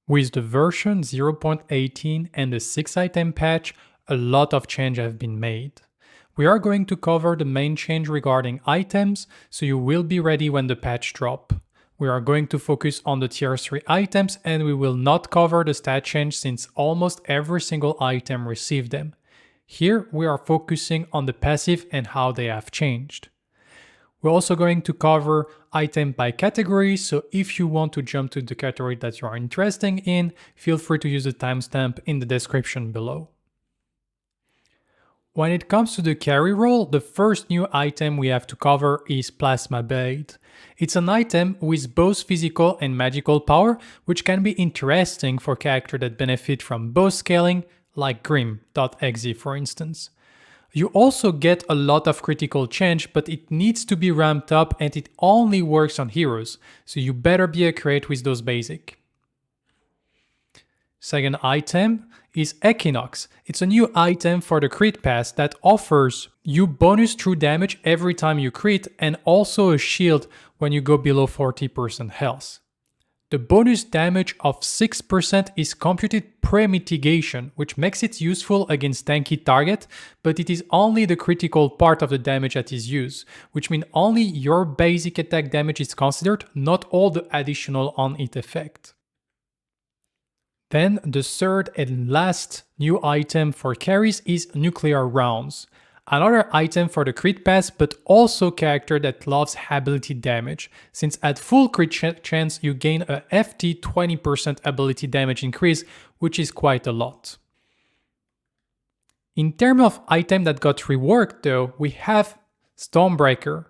With the version 0.18 and the 6-item patch, a lot of change have been made. We are going to cover the main change regarding items, so you will be ready when the patch drop. We are going to focus on the tier 3 items and we will not cover the stat change since almost every single item received them. Here we are focusing on the passive and how they have changed. We're also going to cover item by category, so if you want to jump to the category that you are interested in, feel free to use the timestamp in the description below. When it comes to the carry role, the first new item we have to cover is Plasma Blade. It's an item with both physical and magical power, which can be interesting for characters that benefit from both scaling, like Grim.exe for instance. You also get a lot of critical change, but it needs to be ramped up and it only works on heroes, so you better be accurate with those basics. Second item is Equinox. It's a new item for the crit pass that offers you bonus true damage every time you crit and also a shield when you go below 40% health. The bonus damage of 6% is computed pre-mitigation, which makes it useful against tanky target, but it is only the critical part of the damage that is used, which means only your basic attack damage is considered, not all the additional on-hit effect. Then the third and last new item for carries is Nuclear Rounds. Another item for the crit pass, but also character that loves ability damage, since at full crit chance you gain a FT 20% ability damage increase, which is quite a lot. In terms of item that got reworked though, we have Stormbreaker.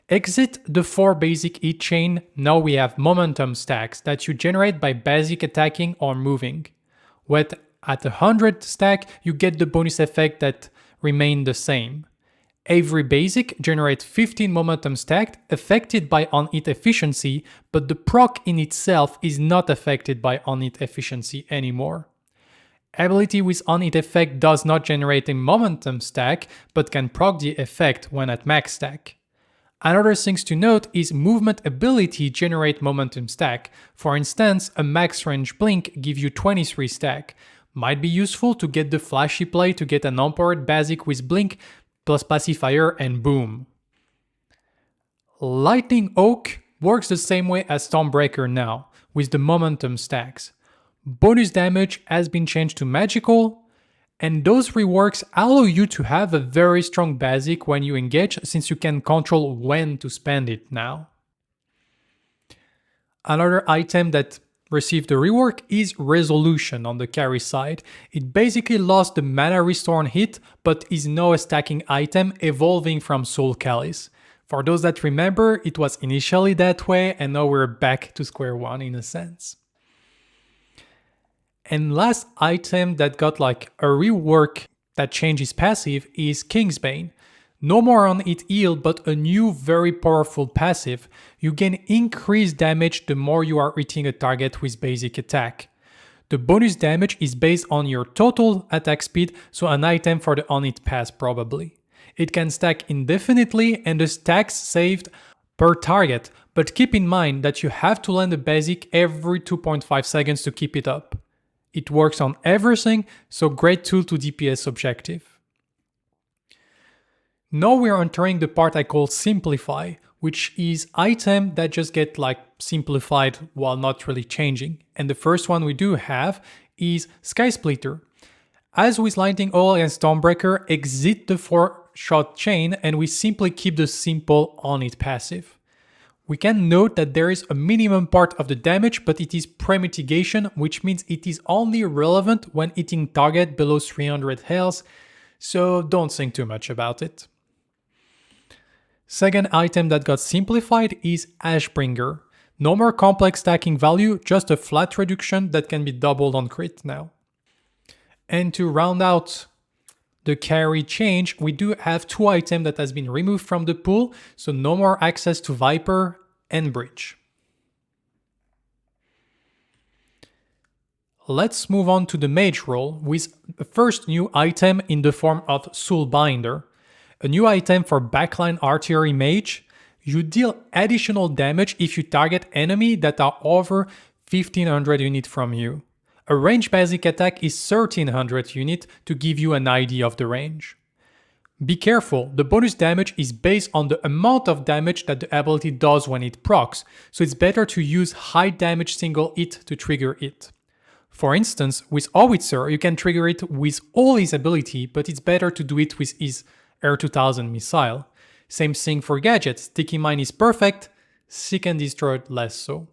Exit the 4 basic hit chain, now we have momentum stacks that you generate by basic attacking or moving. With at 100 stack, you get the bonus effect that remain the same. Every basic generates 15 momentum stacked, affected by on-hit efficiency, but the proc in itself is not affected by on-hit efficiency anymore. Ability with on-hit effect does not generate a momentum stack, but can proc the effect when at max stack. Another thing to note is movement ability generate momentum stack. For instance, a max range blink gives you 23 stack. Might be useful to get the flashy play to get an empowered basic with blink plus pacifier and boom. Lightning Oak works the same way as Stormbreaker now, with the momentum stacks. Bonus damage has been changed to magical, and those reworks allow you to have a very strong basic when you engage, since you can control when to spend it now. Another item that received a rework is Resolution on the carry side. It basically lost the mana restore on hit, but is now a stacking item evolving from Soul Chalice. For those that remember, it was initially that way and now we're back to square one in a sense. And last item that got like a rework that changes passive is Kingsbane. No more on hit heal, but a new very powerful passive. You gain increased damage the more you are hitting a target with basic attack. The bonus damage is based on your total attack speed, so an item for the on-hit pass probably. It can stack indefinitely and the stacks saved per target, but keep in mind that you have to land a basic every 2.5 seconds to keep it up. It works on everything, so great tool to DPS objective. Now we're entering the part I call Simplify, which is item that just get like simplified while not really changing. And the first one we do have is Sky Splitter. As with Lightning Oil and Stormbreaker, exit the 4-shot chain and we simply keep the simple on-hit passive. We can note that there is a minimum part of the damage, but it is pre-mitigation, which means it is only relevant when hitting target below 300 health, so don't think too much about it. Second item that got simplified is Ashbringer. No more complex stacking value, just a flat reduction that can be doubled on crit now. And to round out the carry change, we do have 2 items that has been removed from the pool, so no more access to Viper and Bridge. Let's move on to the Mage role with the first new item in the form of Soulbinder. A new item for backline artillery mage. You deal additional damage if you target enemy that are over 1500 unit from you. A range basic attack is 1300 unit to give you an idea of the range. Be careful, the bonus damage is based on the amount of damage that the ability does when it procs, so it's better to use high damage single hit to trigger it. For instance, with Howitzer, you can trigger it with all his ability, but it's better to do it with his Air 2000 missile. Same thing for gadgets, Sticky Mine is perfect, Seek and Destroy less so.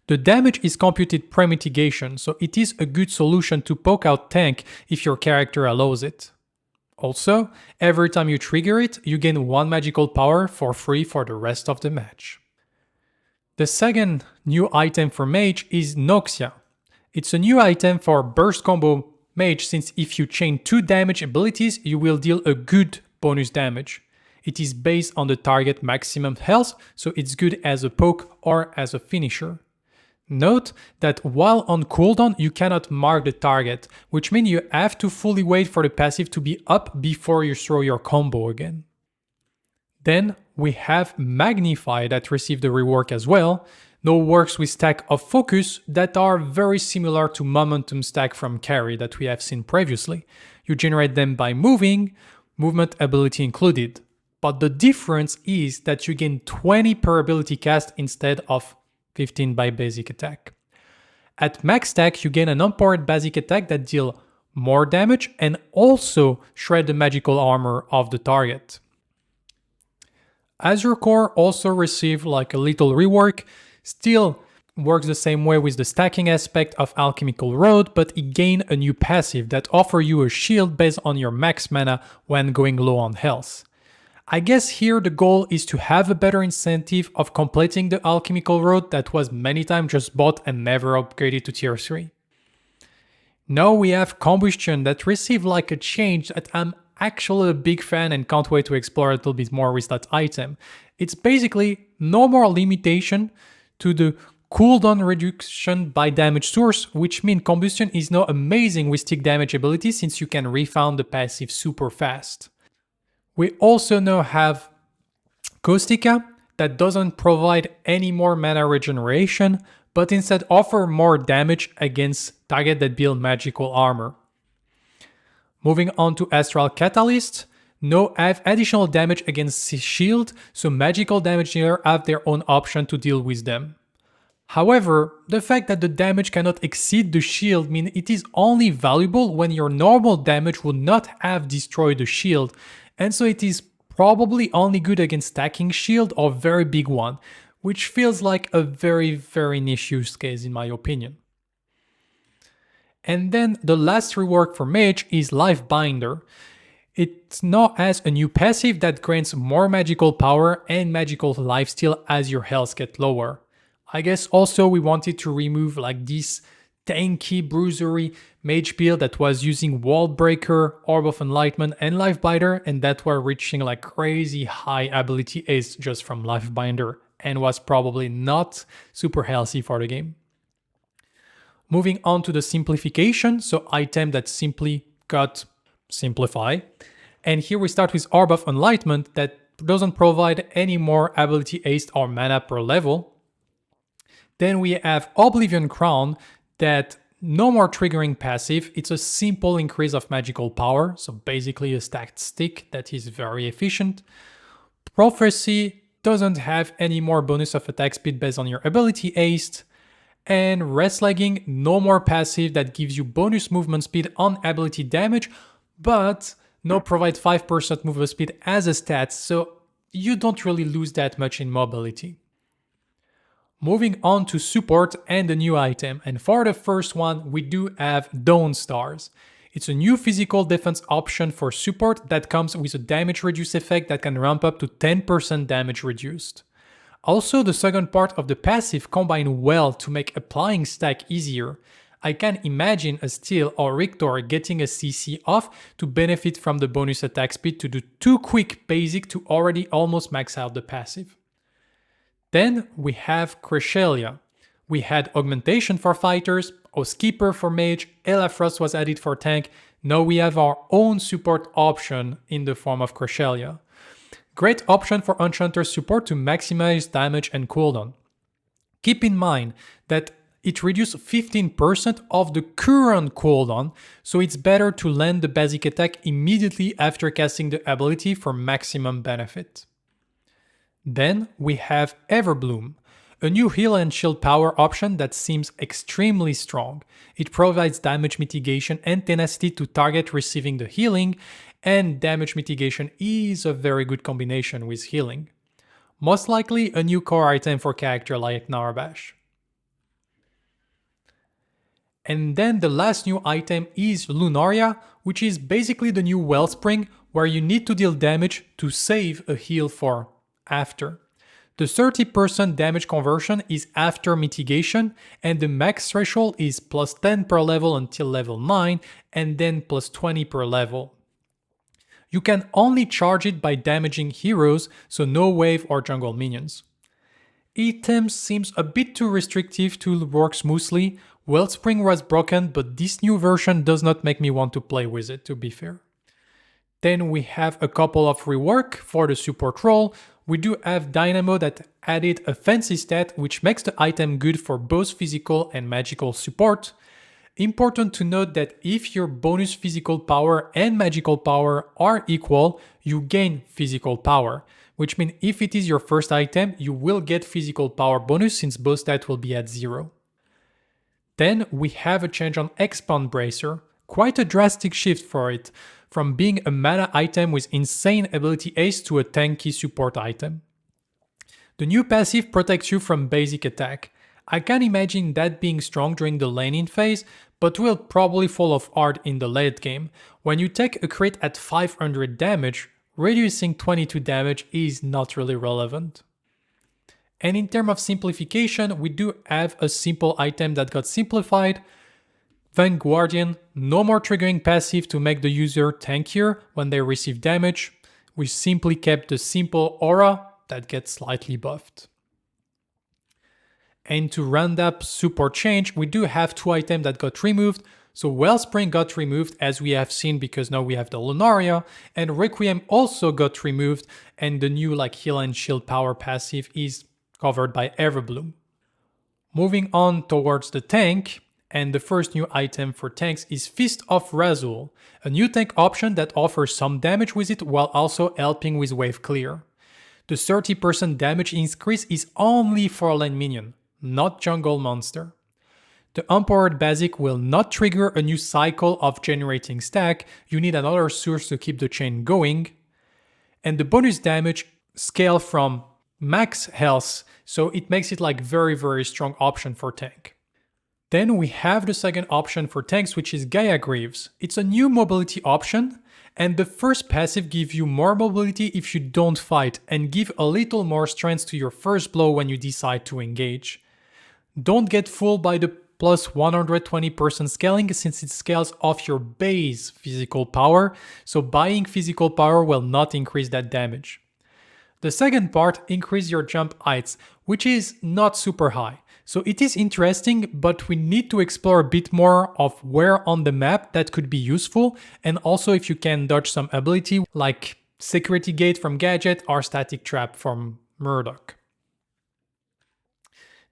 The damage is computed pre-mitigation, so it is a good solution to poke out tank if your character allows it. Also, every time you trigger it, you gain 1 magical power for free for the rest of the match. The second new item for Mage is Noxia. It's a new item for burst combo Mage since if you chain 2 damage abilities, you will deal a good bonus damage. It is based on the target maximum health, so it's good as a poke or as a finisher. Note that while on cooldown, you cannot mark the target, which means you have to fully wait for the passive to be up before you throw your combo again. Then we have Magnify that received the rework as well. Now works with stack of focus that are very similar to momentum stack from carry that we have seen previously. You generate them by moving, movement ability included. But the difference is that you gain 20 per ability cast instead of 15 by basic attack. At max stack, you gain an empowered basic attack that deal more damage and also shred the magical armor of the target. Azure Core also received like a little rework, still works the same way with the stacking aspect of Alchemical Road, but it gained a new passive that offers you a shield based on your max mana when going low on health. I guess here the goal is to have a better incentive of completing the Alchemical Road that was many times just bought and never upgraded to tier 3. Now we have Combustion that received like a change that I'm actually a big fan and can't wait to explore a little bit more with that item. It's basically no more limitation to the cooldown reduction by damage source, which means Combustion is now amazing with stick damage ability since you can refound the passive super fast. We also now have Caustica that doesn't provide any more mana regeneration, but instead offer more damage against target that build magical armor. Moving on to Astral Catalyst, now have additional damage against shield, so magical damage dealer have their own option to deal with them. However, the fact that the damage cannot exceed the shield means it is only valuable when your normal damage would not have destroyed the shield, and so it is probably only good against stacking shield or very big one, which feels like a very niche use case in my opinion. And then the last rework for Mage is Life Binder. It now has a new passive that grants more magical power and magical lifesteal as your health gets lower. I guess also we wanted to remove like this tanky bruisery mage build that was using Wall Breaker, Orb of Enlightenment and Life Binder, and that were reaching like crazy high ability ace just from Life Binder and was probably not super healthy for the game. Moving on to the simplification, so item that simply got simplify. And here we start with Orb of Enlightenment that doesn't provide any more ability ace or mana per level. Then we have Oblivion Crown that no more triggering passive, it's a simple increase of magical power, so basically a stacked stick that is very efficient. Prophecy doesn't have any more bonus of attack speed based on your ability ace. And Rest Legging, no more passive that gives you bonus movement speed on ability damage, but no provide 5% movement speed as a stat, so you don't really lose that much in mobility. Moving on to support and the new item, and for the first one we do have Dawn Stars. It's a new physical defense option for support that comes with a damage reduce effect that can ramp up to 10% damage reduced. Also, the second part of the passive combine well to make applying stack easier. I can imagine a Steel or Rictor getting a CC off to benefit from the bonus attack speed to do 2 quick basic to already almost max out the passive. Then we have Crescelia. We had Augmentation for fighters, Housekeeper for mage, Elafrost was added for tank. Now we have our own support option in the form of Crescelia. Great option for Enchanter support to maximize damage and cooldown. Keep in mind that it reduces 15% of the current cooldown, so it's better to land the basic attack immediately after casting the ability for maximum benefit. Then we have Everbloom, a new heal and shield power option that seems extremely strong. It provides damage mitigation and tenacity to target receiving the healing, and damage mitigation is a very good combination with healing. Most likely a new core item for character like Narbash. And then the last new item is Lunaria, which is basically the new Wellspring where you need to deal damage to save a heal for after. The 30% damage conversion is after mitigation, and the max threshold is plus 10 per level until level 9 and then plus 20 per level. You can only charge it by damaging heroes, so no wave or jungle minions. Items seems a bit too restrictive to work smoothly. Wellspring was broken, but this new version does not make me want to play with it, to be fair. Then we have a couple of rework for the support role. We do have Dynamo that added a fancy stat which makes the item good for both physical and magical support. Important to note that if your bonus physical power and magical power are equal, you gain physical power, which means if it is your first item, you will get physical power bonus since both stats will be at 0. Then we have a change on Expand Bracer, quite a drastic shift for it, from being a mana item with insane ability ace to a tanky support item. The new passive protects you from basic attack. I can imagine that being strong during the laning phase, but will probably fall off hard in the late game. When you take a crit at 500 damage, reducing 22 damage is not really relevant. And in terms of simplification, we do have a simple item that got simplified. Vanguardian, no more triggering passive to make the user tankier when they receive damage. We simply kept the simple aura that gets slightly buffed. And to round up support change, we do have 2 items that got removed. So Wellspring got removed as we have seen because now we have the Lunaria, and Requiem also got removed, and the new heal and shield power passive is covered by Everbloom. Moving on towards the tank, and the first new item for tanks is Fist of Razul, a new tank option that offers some damage with it while also helping with wave clear. The 30% damage increase is only for lane minion, not jungle monster. The Empowered Basic will not trigger a new cycle of generating stack, you need another source to keep the chain going. And the bonus damage scale from max health, so it makes it very strong option for tank. Then we have the second option for tanks, which is Gaia Greaves. It's a new mobility option, and the first passive gives you more mobility if you don't fight and give a little more strength to your first blow when you decide to engage. Don't get fooled by the plus 120% scaling since it scales off your base physical power, so buying physical power will not increase that damage. The second part increases your jump heights, which is not super high. So it is interesting, but we need to explore a bit more of where on the map that could be useful, and also if you can dodge some ability like Security Gate from Gadget or Static Trap from Murdoch.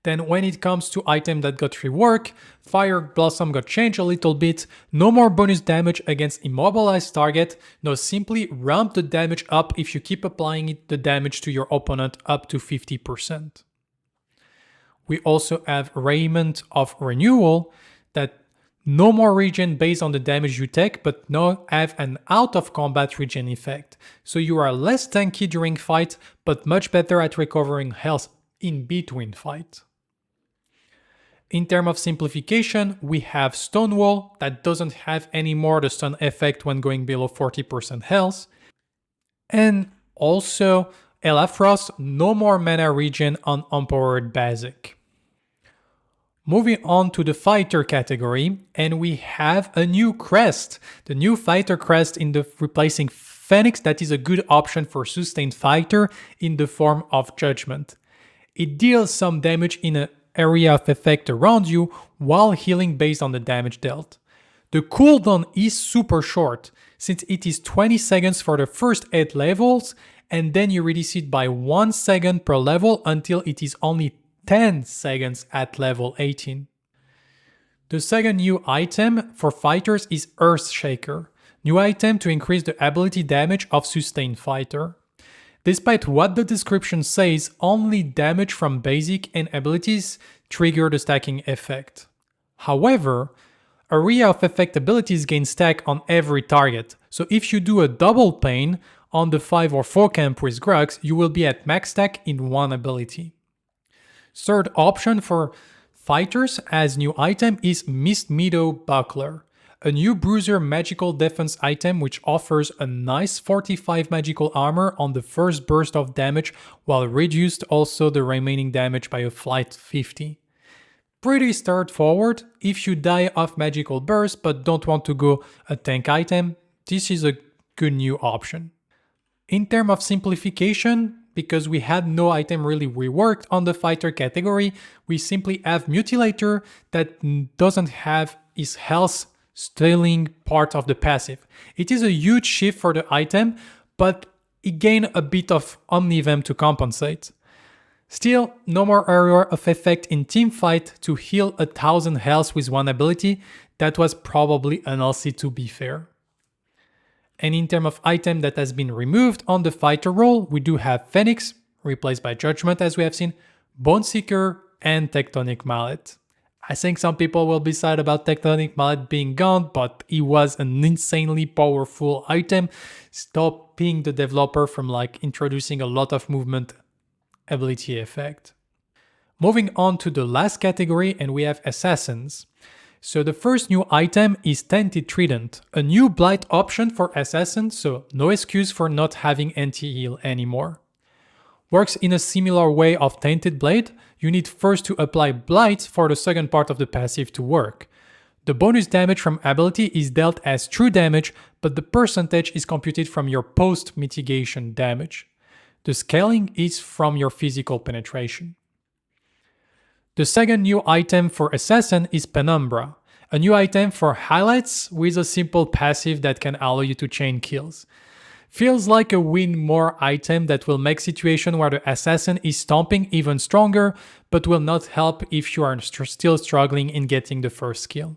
Then when it comes to item that got reworked, Fire Blossom got changed a little bit, no more bonus damage against immobilized target, now simply ramp the damage up if you keep applying the damage to your opponent up to 50%. We also have Raiment of Renewal that no more regen based on the damage you take, but now have an out of combat regen effect. So you are less tanky during fight, but much better at recovering health in between fight. In terms of simplification, we have Stonewall that doesn't have anymore the stun effect when going below 40% health. And also Elafrost, no more mana regen on Empowered Basic. Moving on to the fighter category, and we have a new crest. The new fighter crest in the replacing Phoenix that is a good option for sustained fighter in the form of Judgment. It deals some damage in an area of effect around you while healing based on the damage dealt. The cooldown is super short since it is 20 seconds for the first 8 levels, and then you release it by 1 second per level until it is only 10 seconds at level 18. The second new item for fighters is Earthshaker, new item to increase the ability damage of sustained fighter. Despite what the description says, only damage from basic and abilities trigger the stacking effect. However, area of effect abilities gain stack on every target, so if you do a double pain on the 5 or 4 camp with Grux, you will be at max stack in one ability. Third option for fighters as new item is Mist Meadow Buckler, a new bruiser magical defense item which offers a nice 45 magical armor on the first burst of damage while reduced also the remaining damage by a flat 50. Pretty straightforward. If you die of magical burst but don't want to go a tank item, this is a good new option. In terms of simplification, because we had no item really reworked on the fighter category, we simply have Mutilator that doesn't have his health stealing part of the passive. It is a huge shift for the item, but it gained a bit of Omnivem to compensate. Still, no more area of effect in teamfight to heal 1000 health with one ability. That was probably an LC to be fair. And in terms of item that has been removed on the fighter role, we do have Phoenix, replaced by Judgment as we have seen, Boneseeker, and Tectonic Mallet. I think some people will be sad about Tectonic Mallet being gone, but it was an insanely powerful item, stopping the developer from introducing a lot of movement ability effect. Moving on to the last category, and we have Assassins. So the first new item is Tainted Trident, a new blight option for Assassins, so no excuse for not having anti-heal anymore. Works in a similar way of Tainted Blade. You need first to apply Blight for the second part of the passive to work. The bonus damage from ability is dealt as true damage, but the percentage is computed from your post-mitigation damage. The scaling is from your physical penetration. The second new item for Assassin is Penumbra, a new item for highlights with a simple passive that can allow you to chain kills. Feels like a win more item that will make situation where the assassin is stomping even stronger, but will not help if you are still struggling in getting the first kill.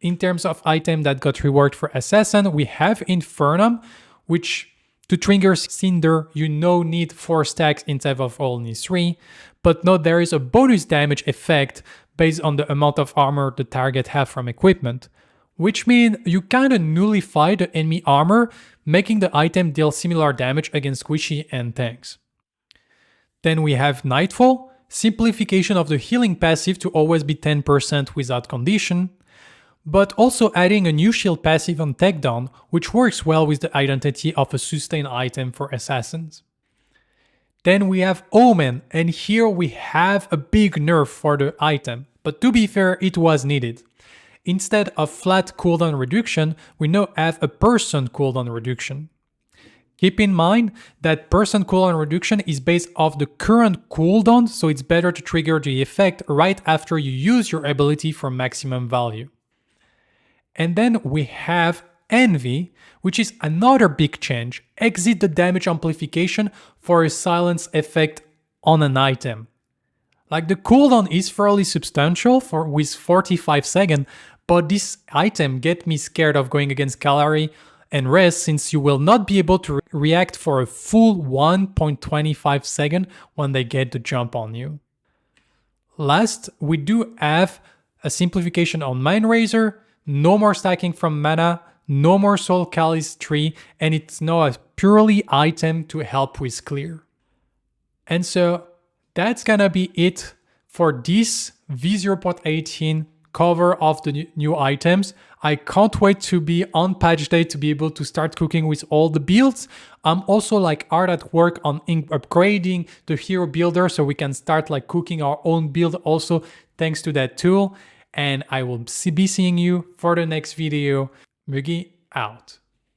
In terms of item that got reworked for assassin, we have Infernum, which to trigger Cinder you need 4 stacks instead of only 3, but note there is a bonus damage effect based on the amount of armor the target have from equipment. Which means you kinda nullify the enemy armor, making the item deal similar damage against squishy and tanks. Then we have Nightfall, simplification of the healing passive to always be 10% without condition, but also adding a new shield passive on takedown, which works well with the identity of a sustain item for assassins. Then we have Omen, and here we have a big nerf for the item, but to be fair, it was needed. Instead of flat cooldown reduction, we now have a percent cooldown reduction. Keep in mind that percent cooldown reduction is based off the current cooldown, so it's better to trigger the effect right after you use your ability for maximum value. And then we have Envy, which is another big change. Exit the damage amplification for a silence effect on an item. The cooldown is fairly substantial with 45 seconds, but this item get me scared of going against Calari and Rez since you will not be able to react for a full 1.25 seconds when they get the jump on you. Last, we do have a simplification on Mindrazor, no more stacking from mana, no more Soul Calice tree, and it's now a purely item to help with clear. And so that's gonna be it for this V0.18 cover of the new items. I can't wait to be on patch day to be able to start cooking with all the builds. I'm also hard at work on upgrading the hero builder so we can start cooking our own build also thanks to that tool. And I will be seeing you for the next video. Mugi out.